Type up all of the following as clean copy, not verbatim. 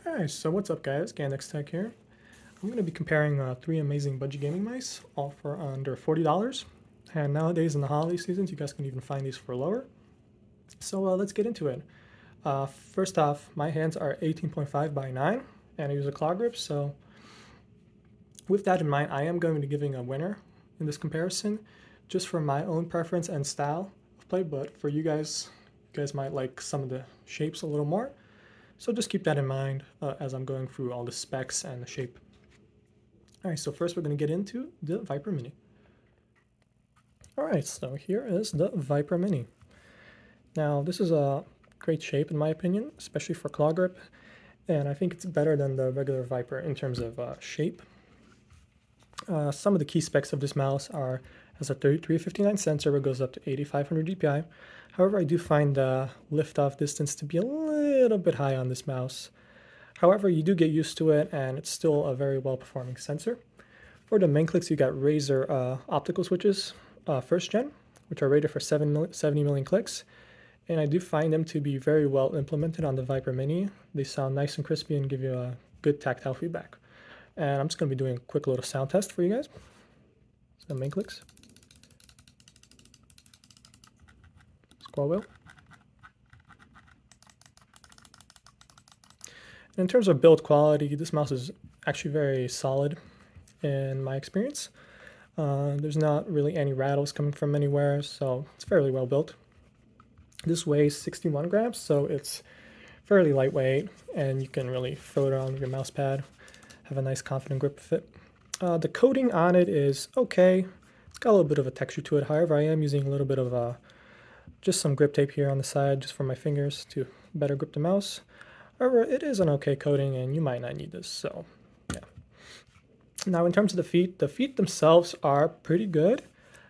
Alright, so what's up guys, gandekstech here. I'm going to be comparing three amazing budget gaming mice, all for under $40. And nowadays in the holiday seasons, you guys can even find these for lower. So let's get into it. First off, my hands are 18.5 by 9, and I use a claw grip, so with that in mind, I am going to be giving a winner in this comparison, just for my own preference and style of play, but for you guys might like some of the shapes a little more. So just keep that in mind as I'm going through all the specs and the shape. Alright, so first we're going to get into the Viper Mini. Alright, so here is the Viper Mini. Now this is a great shape in my opinion, especially for claw grip, and I think it's better than the regular Viper in terms of shape. Some of the key specs of this mouse are has a 3359 sensor that goes up to 8500 DPI. However, I do find the lift-off distance to be a little bit high on this mouse. However, you do get used to it, and it's still a very well-performing sensor. For the main clicks, you got Razer optical switches, first gen, which are rated for 70 million clicks. And I do find them to be very well implemented on the Viper Mini. They sound nice and crispy and give you a good tactile feedback. And I'm just going to be doing a quick little sound test for you guys. So main clicks. Scroll wheel. In terms of build quality, this mouse is actually very solid in my experience. There's not really any rattles coming from anywhere, so it's fairly well built. This weighs 61 grams, so it's fairly lightweight, and you can really throw it on with your mouse pad, have a nice confident grip with it. The coating on it is okay. It's got a little bit of a texture to it. However, I am using a little bit of just some grip tape here on the side just for my fingers to better grip the mouse. However, it is an okay coating and you might not need this, so yeah. Now in terms of the feet themselves are pretty good.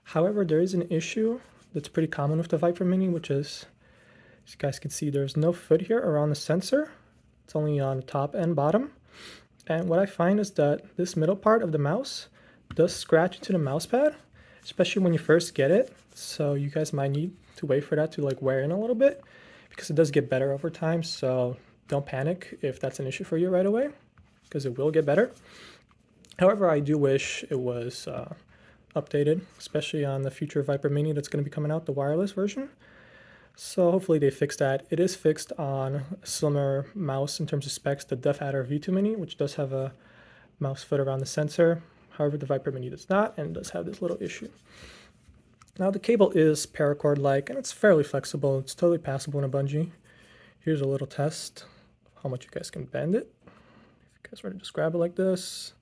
However, there is an issue that's pretty common with the Viper Mini, which is, as you guys can see, there's no foot here around the sensor. It's only on the top and bottom. And what I find is that this middle part of the mouse does scratch into the mouse pad, especially when you first get it. So you guys might need to wait for that to like wear in a little bit, because it does get better over time. So don't panic if that's an issue for you right away, because it will get better. However, I do wish it was updated, especially on the future Viper Mini that's going to be coming out, the wireless version. So hopefully they fix that. It is fixed on a similar mouse in terms of specs, the DefAdder V2 Mini, which does have a mouse foot around the sensor. However, the Viper Mini does not, and does have this little issue. Now the cable is paracord-like, and it's fairly flexible. It's totally passable in a bungee. Here's a little test of how much you guys can bend it. If you guys were to just grab it like this,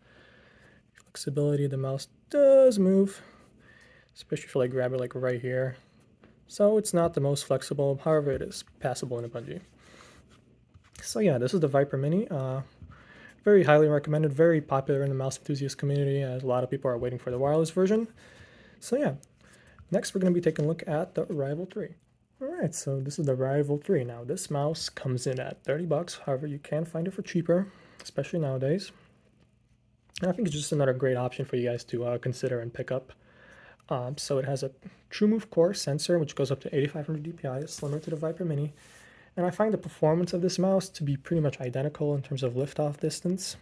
flexibility, the mouse does move, especially if you like grab it like right here. So it's not the most flexible, however it is passable in a bungee. So yeah, this is the Viper Mini. Very highly recommended, very popular in the mouse enthusiast community, as a lot of people are waiting for the wireless version. So yeah, next we're going to be taking a look at the Rival 3. Alright, so this is the Rival 3. Now this mouse comes in at 30 bucks, however you can find it for cheaper, especially nowadays. And I think it's just another great option for you guys to consider and pick up. So it has a TrueMove Core sensor, which goes up to 8500 DPI. It's similar to the Viper Mini. And I find the performance of this mouse to be pretty much identical in terms of lift-off distance.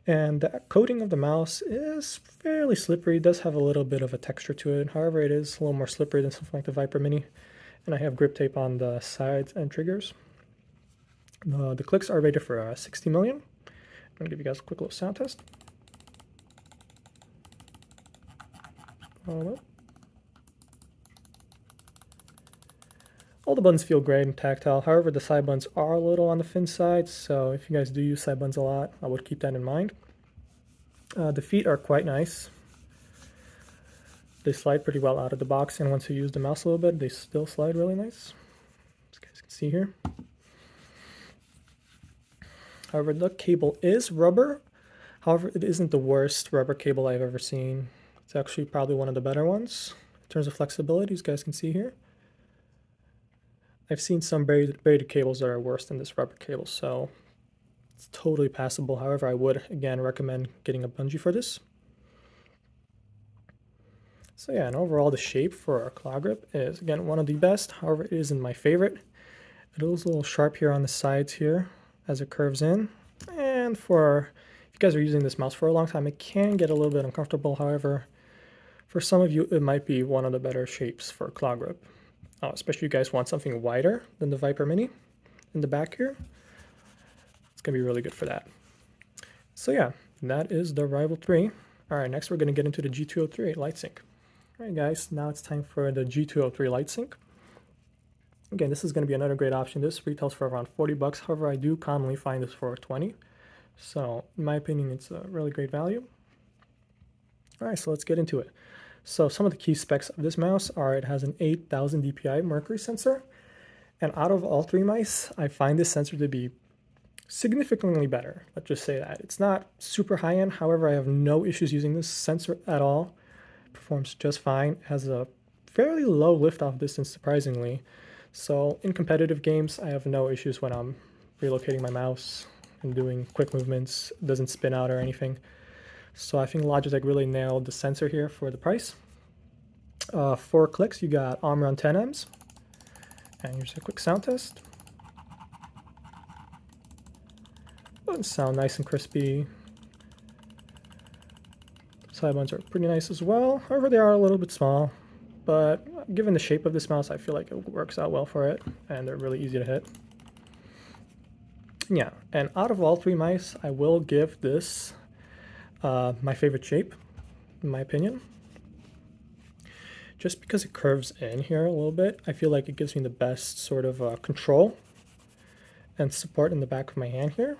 And the coating of the mouse is fairly slippery. It does have a little bit of a texture to it. However, it is a little more slippery than something like the Viper Mini. And I have grip tape on the sides and triggers. The clicks are rated for 60 million. I'm going to give you guys a quick little sound test. All the buttons feel great and tactile. However, the side buttons are a little on the thin side, so if you guys do use side buttons a lot, I would keep that in mind. The feet are quite nice. They slide pretty well out of the box, and once you use the mouse a little bit, they still slide really nice, as you guys can see here. However, the cable is rubber. However, it isn't the worst rubber cable I've ever seen. It's actually probably one of the better ones in terms of flexibility, as you guys can see here. I've seen some braided cables that are worse than this rubber cable, so it's totally passable. However, I would, again, recommend getting a bungee for this. So yeah, and overall the shape for our claw grip is, again, one of the best. However, it isn't my favorite. It is a little sharp here on the sides here as it curves in. And if you guys are using this mouse for a long time, it can get a little bit uncomfortable. However, for some of you, it might be one of the better shapes for claw grip, especially if you guys want something wider than the Viper Mini in the back here. It's going to be really good for that. So yeah, that is the Rival 3. All right, next we're going to get into the G203 light sync. All right, guys, now it's time for the G203 light sync. Again, this is going to be another great option. This retails for around 40 bucks. However, I do commonly find this for 20. So in my opinion, it's a really great value. All right, so let's get into it. So some of the key specs of this mouse are it has an 8000 dpi mercury sensor. And out of all three mice, I find this sensor to be significantly better. Let's just say that. It's not super high-end. However, I have no issues using this sensor at all. It performs just fine. It has a fairly low liftoff distance, surprisingly. So in competitive games, I have no issues when I'm relocating my mouse and doing quick movements. It doesn't spin out or anything. So I think Logitech really nailed the sensor here for the price. 4 clicks, you got armor on 10 Ms. And here's a quick sound test. Doesn't sound nice and crispy. Side buttons are pretty nice as well. However, they are a little bit small. But given the shape of this mouse, I feel like it works out well for it. And they're really easy to hit. Yeah, and out of all three mice, I will give this my favorite shape, in my opinion. Just because it curves in here a little bit, I feel like it gives me the best sort of control and support in the back of my hand here.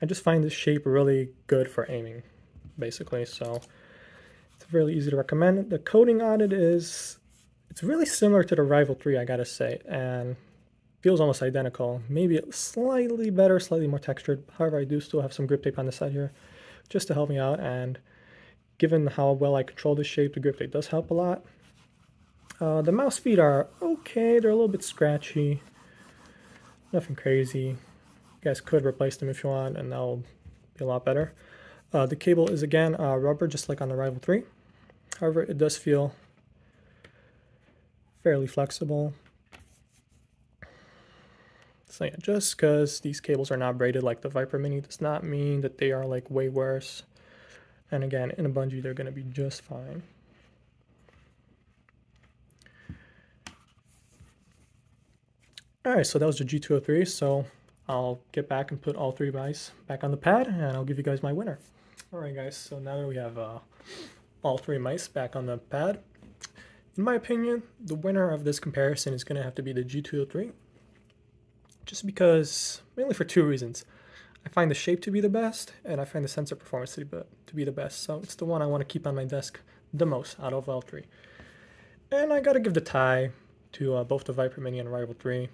I just find this shape really good for aiming, basically, so it's really easy to recommend. The coating on it it's really similar to the Rival 3, I gotta say, and feels almost identical. Maybe slightly better, slightly more textured. However, I do still have some grip tape on the side here just to help me out, and given how well I control this shape, the grip tape does help a lot. The mouse feet are okay. They're a little bit scratchy. Nothing crazy. You guys could replace them if you want, and that'll be a lot better. The cable is, again, rubber, just like on the Rival 3. However, it does feel fairly flexible. So yeah, just because these cables are not braided like the Viper Mini does not mean that they are like way worse. And again, in a bungee, they're going to be just fine. Alright, so that was the G203, so I'll get back and put all three mice back on the pad, and I'll give you guys my winner. Alright guys, so now that we have all three mice back on the pad, in my opinion, the winner of this comparison is going to have to be the G203. Just because, mainly for two reasons. I find the shape to be the best, and I find the sensor performance to be the best, so it's the one I want to keep on my desk the most out of all three. And I gotta give the tie to both the Viper Mini and Rival 3.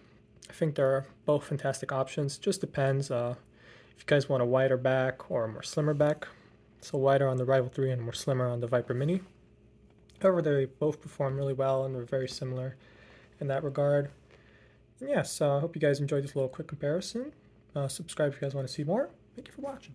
I think they're both fantastic options. Just depends if you guys want a wider back or a more slimmer back. So wider on the Rival 3 and more slimmer on the Viper Mini. However, they both perform really well and they're very similar in that regard. And yeah, so I hope you guys enjoyed this little quick comparison. Subscribe if you guys want to see more. Thank you for watching.